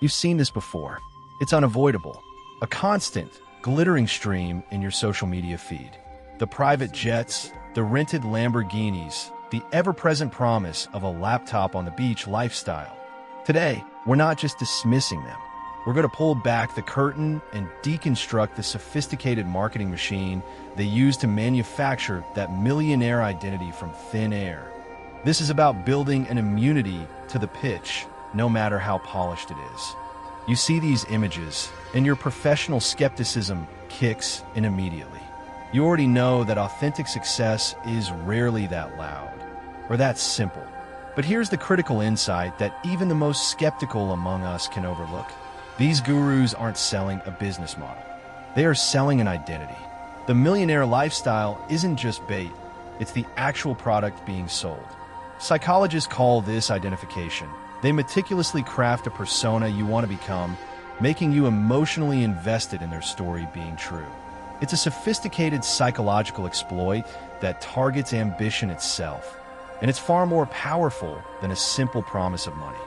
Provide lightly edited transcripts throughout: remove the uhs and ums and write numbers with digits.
You've seen this before. It's unavoidable. A constant, glittering stream in your social media feed. The private jets, the rented Lamborghinis, the ever-present promise of a laptop on the beach lifestyle. Today, we're not just dismissing them. We're going to pull back the curtain and deconstruct the sophisticated marketing machine they use to manufacture that millionaire identity from thin air. This is about building an immunity to the pitch, no matter how polished it is. You see these images, and your professional skepticism kicks in immediately. You already know that authentic success is rarely that loud, or that simple. But here's the critical insight that even the most skeptical among us can overlook. These gurus aren't selling a business model. They are selling an identity. The millionaire lifestyle isn't just bait, it's the actual product being sold. Psychologists call this identification. They meticulously craft a persona you want to become, making you emotionally invested in their story being true. It's a sophisticated psychological exploit that targets ambition itself, and it's far more powerful than a simple promise of money.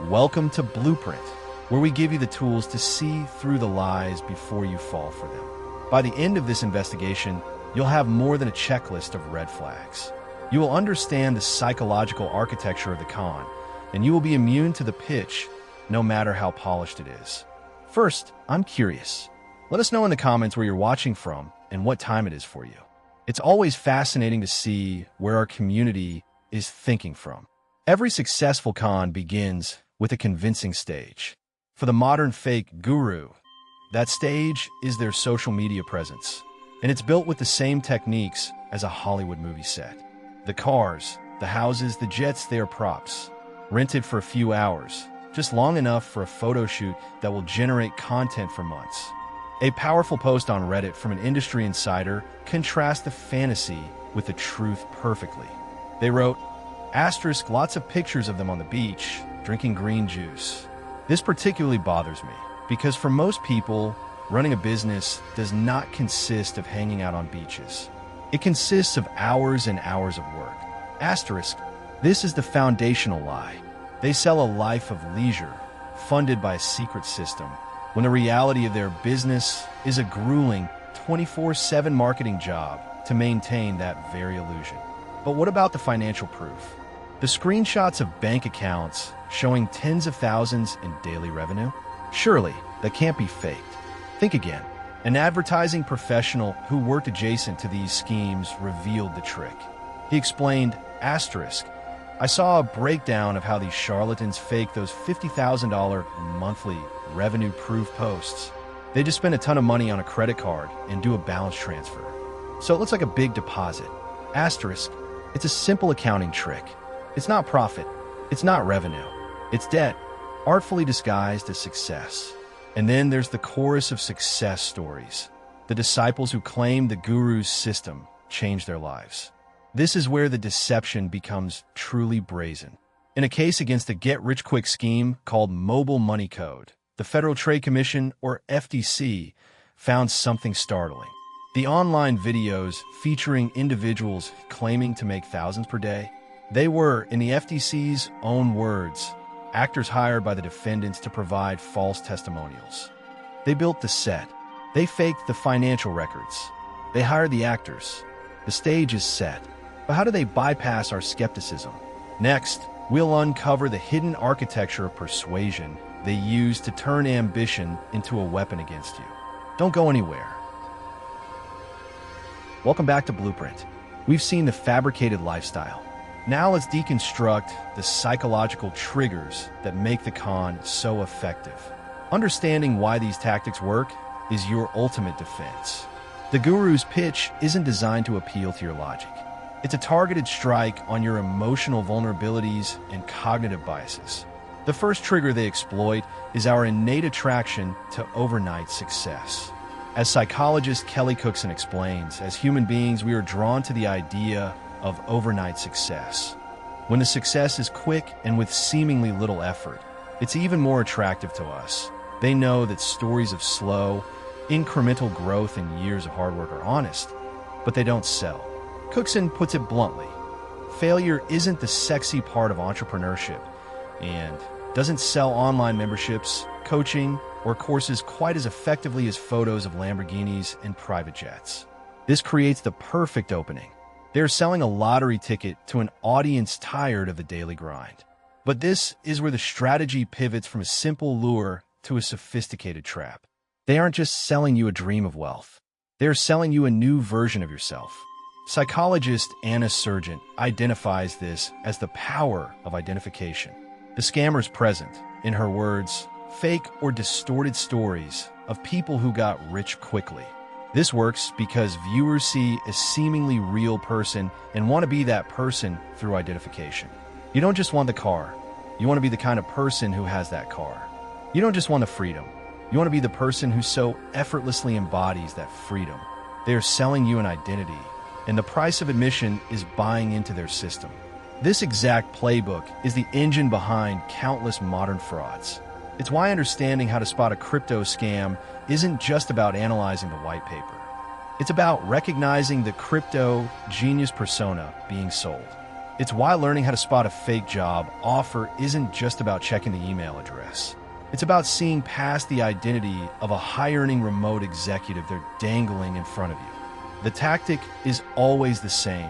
Welcome to Blueprint, where we give you the tools to see through the lies before you fall for them. By the end of this investigation, you'll have more than a checklist of red flags. You will understand the psychological architecture of the con, and you will be immune to the pitch, no matter how polished it is. First, I'm curious. Let us know in the comments where you're watching from and what time it is for you. It's always fascinating to see where our community is thinking from. Every successful con begins with a convincing stage. For the modern fake guru, that stage is their social media presence, and it's built with the same techniques as a Hollywood movie set. The cars, the houses, the jets, they are props, rented for a few hours, just long enough for a photo shoot that will generate content for months. A powerful post on Reddit from an industry insider contrasts the fantasy with the truth perfectly. They wrote, asterisk, lots of pictures of them on the beach, drinking green juice. This particularly bothers me, because for most people, running a business does not consist of hanging out on beaches. It consists of hours and hours of work. Asterisk, this is the foundational lie. They sell a life of leisure, funded by a secret system, when the reality of their business is a grueling 24/7 marketing job to maintain that very illusion. But what about the financial proof? The screenshots of bank accounts showing tens of thousands in daily revenue? Surely, that can't be faked. Think again. An advertising professional who worked adjacent to these schemes revealed the trick. He explained, asterisk, I saw a breakdown of how these charlatans fake those $50,000 monthly revenue-proof posts. They just spend a ton of money on a credit card and do a balance transfer. So it looks like a big deposit. Asterisk, it's a simple accounting trick. It's not profit. It's not revenue. It's debt, artfully disguised as success. And then there's the chorus of success stories. The disciples who claim the guru's system changed their lives. This is where the deception becomes truly brazen. In a case against a get-rich-quick scheme called mobile money code, the Federal Trade Commission, or FTC, found something startling. The online videos featuring individuals claiming to make thousands per day, they were, in the FTC's own words, actors hired by the defendants to provide false testimonials. They built the set. They faked the financial records. They hired the actors. The stage is set. But how do they bypass our skepticism? Next, we'll uncover the hidden architecture of persuasion they use to turn ambition into a weapon against you. Don't go anywhere. Welcome back to Blueprint. We've seen the fabricated lifestyle. Now let's deconstruct the psychological triggers that make the con so effective. Understanding why these tactics work is your ultimate defense. The guru's pitch isn't designed to appeal to your logic. It's a targeted strike on your emotional vulnerabilities and cognitive biases. The first trigger they exploit is our innate attraction to overnight success. As psychologist Kelly Cookson explains, as human beings, we are drawn to the idea of overnight success. When the success is quick and with seemingly little effort, it's even more attractive to us. They know that stories of slow, incremental growth and years of hard work are honest, but they don't sell. Cookson puts it bluntly, failure isn't the sexy part of entrepreneurship, and doesn't sell online memberships, coaching, or courses quite as effectively as photos of Lamborghinis and private jets. This creates the perfect opening. They're selling a lottery ticket to an audience tired of the daily grind. But this is where the strategy pivots from a simple lure to a sophisticated trap. They aren't just selling you a dream of wealth. They're selling you a new version of yourself. Psychologist Anna Sargent identifies this as the power of identification. The scammer's present, in her words, fake or distorted stories of people who got rich quickly. This works because viewers see a seemingly real person and want to be that person through identification. You don't just want the car. You want to be the kind of person who has that car. You don't just want the freedom. You want to be the person who so effortlessly embodies that freedom. They are selling you an identity, and the price of admission is buying into their system. This exact playbook is the engine behind countless modern frauds. It's why understanding how to spot a crypto scam isn't just about analyzing the white paper. It's about recognizing the crypto genius persona being sold. It's why learning how to spot a fake job offer isn't just about checking the email address. It's about seeing past the identity of a high-earning remote executive they're dangling in front of you. The tactic is always the same.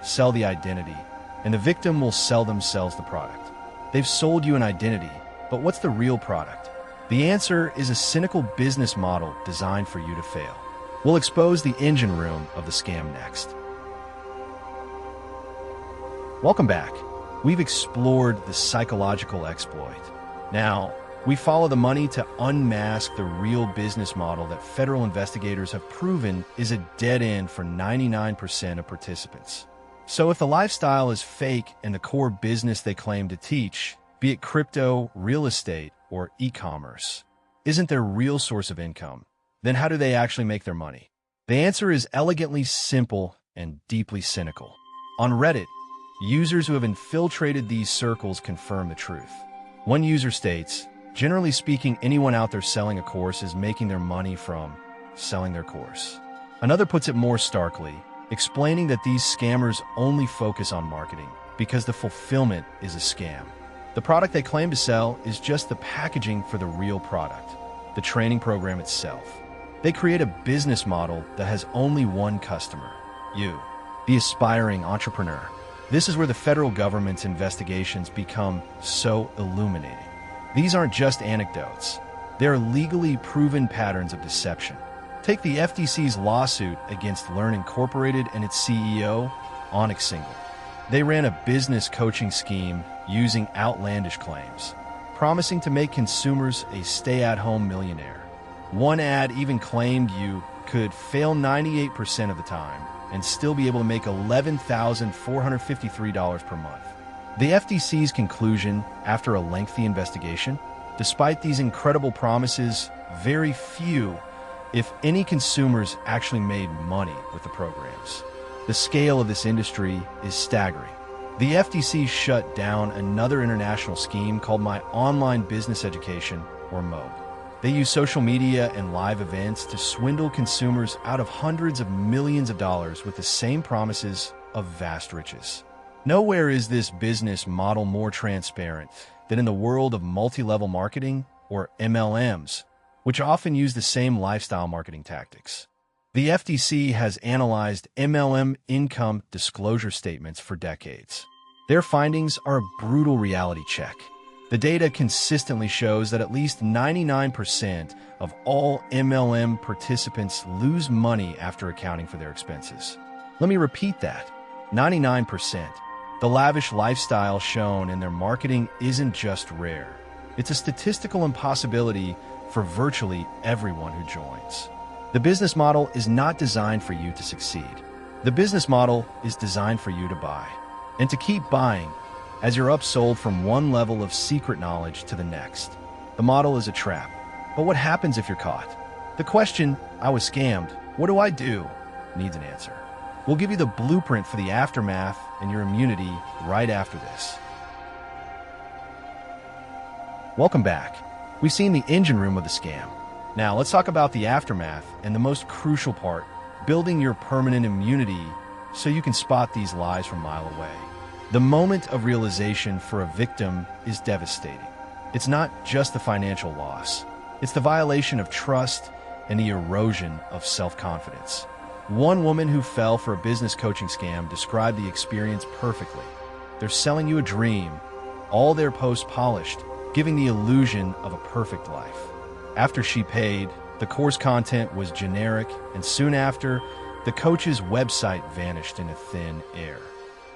Sell the identity, and the victim will sell themselves the product. They've sold you an identity, but what's the real product? The answer is a cynical business model designed for you to fail. We'll expose the engine room of the scam next. Welcome back. We've explored the psychological exploit. Now, we follow the money to unmask the real business model that federal investigators have proven is a dead end for 99% of participants. So if the lifestyle is fake and the core business they claim to teach, be it crypto, real estate, or e-commerce, isn't their real source of income, then how do they actually make their money? The answer is elegantly simple and deeply cynical. On Reddit, users who have infiltrated these circles confirm the truth. One user states, generally speaking, anyone out there selling a course is making their money from selling their course. Another puts it more starkly, explaining that these scammers only focus on marketing because the fulfillment is a scam. The product they claim to sell is just the packaging for the real product, the training program itself. They create a business model that has only one customer, you, the aspiring entrepreneur. This is where the federal government's investigations become so illuminating. These aren't just anecdotes. They are legally proven patterns of deception. Take the FTC's lawsuit against Lurn Incorporated and its CEO, Onyx Single. They ran a business coaching scheme using outlandish claims, promising to make consumers a stay-at-home millionaire. One ad even claimed you could fail 98% of the time and still be able to make $11,453 per month. The FTC's conclusion, after a lengthy investigation, despite these incredible promises, very few, if any, consumers actually made money with the programs. The scale of this industry is staggering. The FTC shut down another international scheme called My Online Business Education, or MOBE. They use social media and live events to swindle consumers out of hundreds of millions of dollars with the same promises of vast riches. Nowhere is this business model more transparent than in the world of multi-level marketing, or MLMs, which often use the same lifestyle marketing tactics. The FTC has analyzed MLM income disclosure statements for decades. Their findings are a brutal reality check. The data consistently shows that at least 99% of all MLM participants lose money after accounting for their expenses. Let me repeat that. 99%. The lavish lifestyle shown in their marketing isn't just rare. It's a statistical impossibility for virtually everyone who joins. The business model is not designed for you to succeed. The business model is designed for you to buy, and to keep buying as you're upsold from one level of secret knowledge to the next. The model is a trap. But what happens if you're caught? The question, "I was scammed, what do I do?" needs an answer. We'll give you the blueprint for the aftermath and your immunity right after this. Welcome back. We've seen the engine room of the scam. Now let's talk about the aftermath and the most crucial part, building your permanent immunity so you can spot these lies from a mile away. The moment of realization for a victim is devastating. It's not just the financial loss. It's the violation of trust and the erosion of self-confidence. One woman who fell for a business coaching scam described the experience perfectly. They're selling you a dream, all their posts polished, giving the illusion of a perfect life. After she paid, the course content was generic, and soon after, the coach's website vanished in a thin air.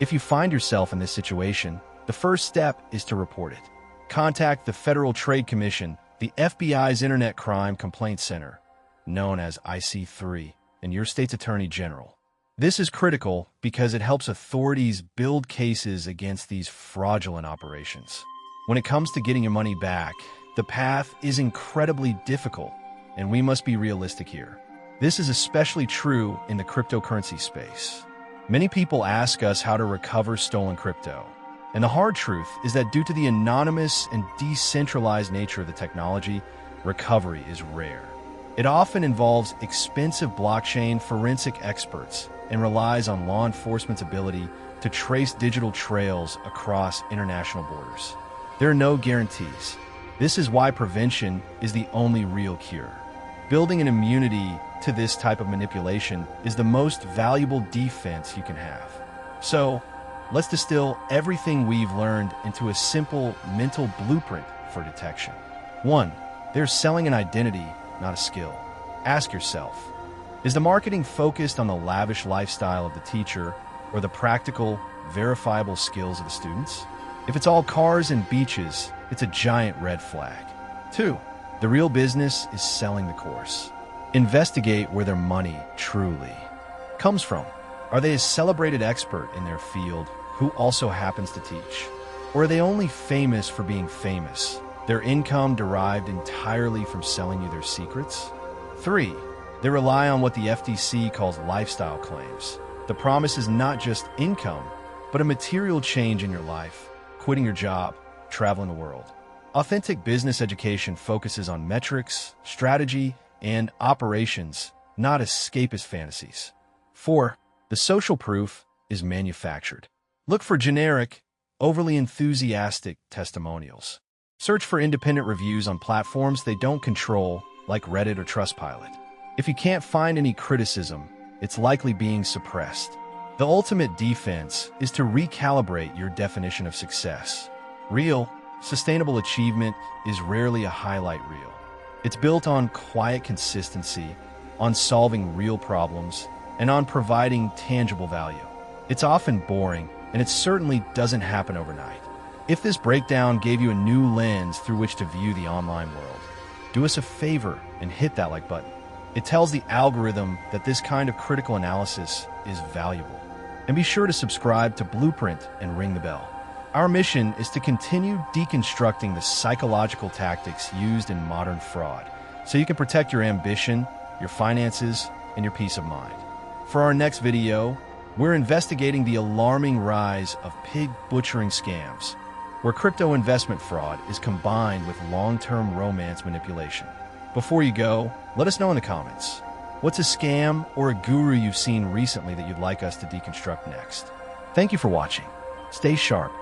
If you find yourself in this situation, the first step is to report it. Contact the Federal Trade Commission, the FBI's Internet Crime Complaint Center, known as IC3, and your state's Attorney General. This is critical because it helps authorities build cases against these fraudulent operations. When it comes to getting your money back, the path is incredibly difficult, and we must be realistic here. This is especially true in the cryptocurrency space. Many people ask us how to recover stolen crypto, and the hard truth is that due to the anonymous and decentralized nature of the technology, recovery is rare. It often involves expensive blockchain forensic experts and relies on law enforcement's ability to trace digital trails across international borders. There are no guarantees. This is why prevention is the only real cure. Building an immunity to this type of manipulation is the most valuable defense you can have. So, let's distill everything we've learned into a simple mental blueprint for detection. 1. They're selling an identity, not a skill. Ask yourself, is the marketing focused on the lavish lifestyle of the teacher or the practical, verifiable skills of the students? If it's all cars and beaches, it's a giant red flag. 2. The real business is selling the course. Investigate where their money truly comes from. Are they a celebrated expert in their field who also happens to teach? Or are they only famous for being famous, their income derived entirely from selling you their secrets? 3. They rely on what the FTC calls lifestyle claims. The promise is not just income, but a material change in your life, quitting your job, traveling the world. Authentic business education focuses on metrics, strategy, and operations, not escapist fantasies. 4. The social proof is manufactured. Look for generic, overly enthusiastic testimonials. Search for independent reviews on platforms they don't control, like Reddit or Trustpilot. If you can't find any criticism, it's likely being suppressed. The ultimate defense is to recalibrate your definition of success. Real, sustainable achievement is rarely a highlight reel. It's built on quiet consistency, on solving real problems, and on providing tangible value. It's often boring, and it certainly doesn't happen overnight. If this breakdown gave you a new lens through which to view the online world, do us a favor and hit that like button. It tells the algorithm that this kind of critical analysis is valuable. And be sure to subscribe to Blueprint and ring the bell. Our mission is to continue deconstructing the psychological tactics used in modern fraud, so you can protect your ambition, your finances, and your peace of mind. For our next video, we're investigating the alarming rise of pig butchering scams, where crypto investment fraud is combined with long-term romance manipulation. Before you go, let us know in the comments, what's a scam or a guru you've seen recently that you'd like us to deconstruct next? Thank you for watching. Stay sharp